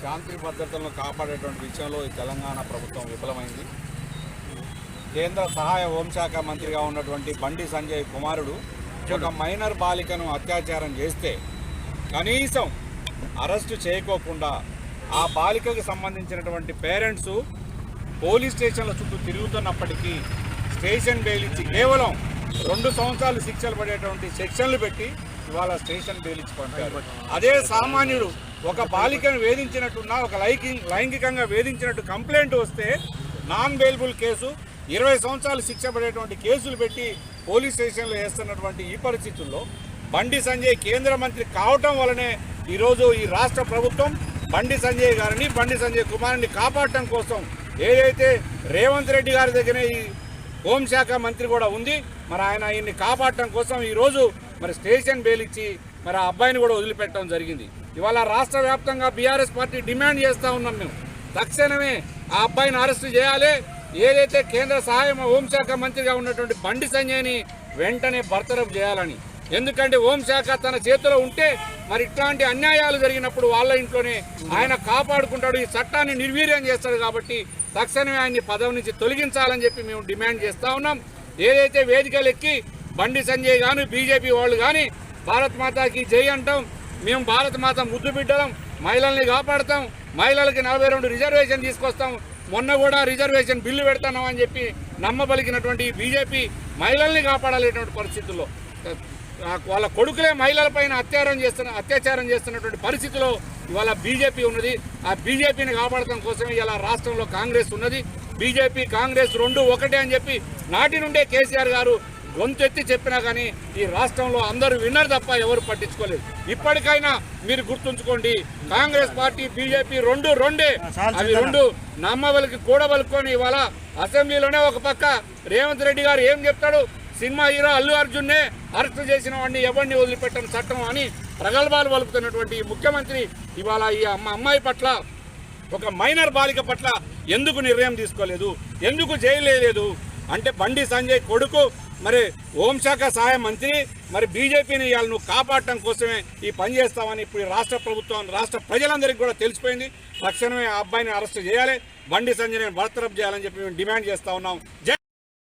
శాంతి భద్రతలను కాపాడేటువంటి విషయంలో ఈ తెలంగాణ ప్రభుత్వం విఫలమైంది. కేంద్ర సహాయ హోంశాఖ మంత్రిగా ఉన్నటువంటి బండి సంజయ్ కుమారుడు ఒక మైనర్ బాలికను అత్యాచారం చేస్తే కనీసం అరెస్టు చేయకోకుండా ఆ బాలికకు సంబంధించినటువంటి పేరెంట్స్ పోలీస్ స్టేషన్ల చుట్టూ తిరుగుతున్నప్పటికీ స్టేషన్ బెయిల్ ఇచ్చి కేవలం 2 సంవత్సరాలు శిక్షలు పడేటువంటి సెక్షన్లు పెట్టి ఇవాళ స్టేషన్ బెయిల్ ఇచ్చి పంపారు. అదే సామాన్యుడు ఒక బాలికను వేధించినట్టున్నా ఒక లైంగికంగా వేధించినట్టు కంప్లైంట్ వస్తే నాన్ బెయిలబుల్ కేసు 20 సంవత్సరాలు శిక్ష పడేటువంటి కేసులు పెట్టి పోలీస్ స్టేషన్లో వేస్తున్నటువంటి ఈ పరిస్థితుల్లో బండి సంజయ్ కేంద్ర మంత్రి కావటం వల్లనే ఈరోజు ఈ రాష్ట్ర ప్రభుత్వం బండి సంజయ్ గారిని బండి సంజయ్ కుమారుని కాపాడటం కోసం ఏదైతే రేవంత్ రెడ్డి గారి దగ్గర ఈ హోంశాఖ మంత్రి కూడా ఉంది, మరి ఆయన ఈయన్ని కాపాడటం కోసం ఈరోజు మరి స్టేషన్ బెయిల్ ఇచ్చి మరి ఆ అబ్బాయిని కూడా వదిలిపెట్టడం జరిగింది. ఇవాళ రాష్ట్ర వ్యాప్తంగా బీఆర్ఎస్ పార్టీ డిమాండ్ చేస్తూ ఉన్నాం. మేము తక్షణమే ఆ అబ్బాయిని అరెస్టు చేయాలి. ఏదైతే కేంద్ర సహాయ హోంశాఖ మంత్రిగా ఉన్నటువంటి బండి సంజయ్ని వెంటనే బర్తరఫ్ చేయాలని. ఎందుకంటే హోంశాఖ తన చేతిలో ఉంటే మరి ఇట్లాంటి అన్యాయాలు జరిగినప్పుడు వాళ్ళ ఇంట్లోనే ఆయన కాపాడుకుంటాడు, ఈ చట్టాన్ని నిర్వీర్యం చేస్తాడు. కాబట్టి తక్షణమే ఆయన్ని పదవి నుంచి తొలగించాలని చెప్పి మేము డిమాండ్ చేస్తూ ఉన్నాం. ఏదైతే వేదికలు ఎక్కి బండి సంజయ్ కానీ బీజేపీ వాళ్ళు కానీ భారత్ మాతాకి జై అంటాం, మేము భారత మాత ముద్దు బిడ్డలం, మహిళల్ని కాపాడుతాం, మహిళలకి 42 రిజర్వేషన్ తీసుకొస్తాం, మొన్న కూడా రిజర్వేషన్ బిల్లు పెడతాం అని చెప్పి నమ్మబలికినటువంటి బీజేపీ మహిళల్ని కాపాడాలనేటువంటి పరిస్థితుల్లో వాళ్ళ కొడుకులే మహిళలపైన అత్యాచారం చేస్తున్నటువంటి పరిస్థితిలో ఇవాళ బీజేపీ ఉన్నది. ఆ బీజేపీని కాపాడటం కోసమే ఇలా రాష్ట్రంలో కాంగ్రెస్ ఉన్నది. బీజేపీ కాంగ్రెస్ 2 ఒకటే అని చెప్పి నాటి నుండే కేసీఆర్ గారు గొంతెత్తి చెప్పినా కానీ ఈ రాష్ట్రంలో అందరూ విన్నర్ తప్ప ఎవరు పట్టించుకోలేదు. ఇప్పటికైనా మీరు గుర్తుంచుకోండి, కాంగ్రెస్ పార్టీ బీజేపీ 2 రెండే. అవి 2 నమ్మబలికి కూడబలుకొని ఇవాళ అసెంబ్లీలోనే ఒక పక్క రేవంత్ రెడ్డి గారు ఏం చెప్తాడు, సినిమా హీరో అల్లు అర్జున్నే అరెస్టు చేసిన వాడిని ఎవరిని వదిలిపెట్టని చట్టం అని ప్రగల్భాలు పలుకుతున్నటువంటి ముఖ్యమంత్రి ఇవాళ ఈ అమ్మాయి పట్ల, ఒక మైనర్ బాలిక పట్ల ఎందుకు నిర్ణయం తీసుకోలేదు, ఎందుకు చేయలేదు అంటే బండి సంజయ్ కొడుకు మరి హోంశాఖ సహాయ మంత్రి మరి బీజేపీని ఇవాళ నువ్వు కాపాడటం కోసమే ఈ పని చేస్తామని ఇప్పుడు రాష్ట్ర ప్రభుత్వం రాష్ట్ర ప్రజలందరికీ కూడా తెలిసిపోయింది. తక్షణమే ఆ అబ్బాయిని అరెస్టు చేయాలి, బండి సంజయ్ని బర్తరఫ్ చేయాలని చెప్పి మేము డిమాండ్ చేస్తా ఉన్నాం.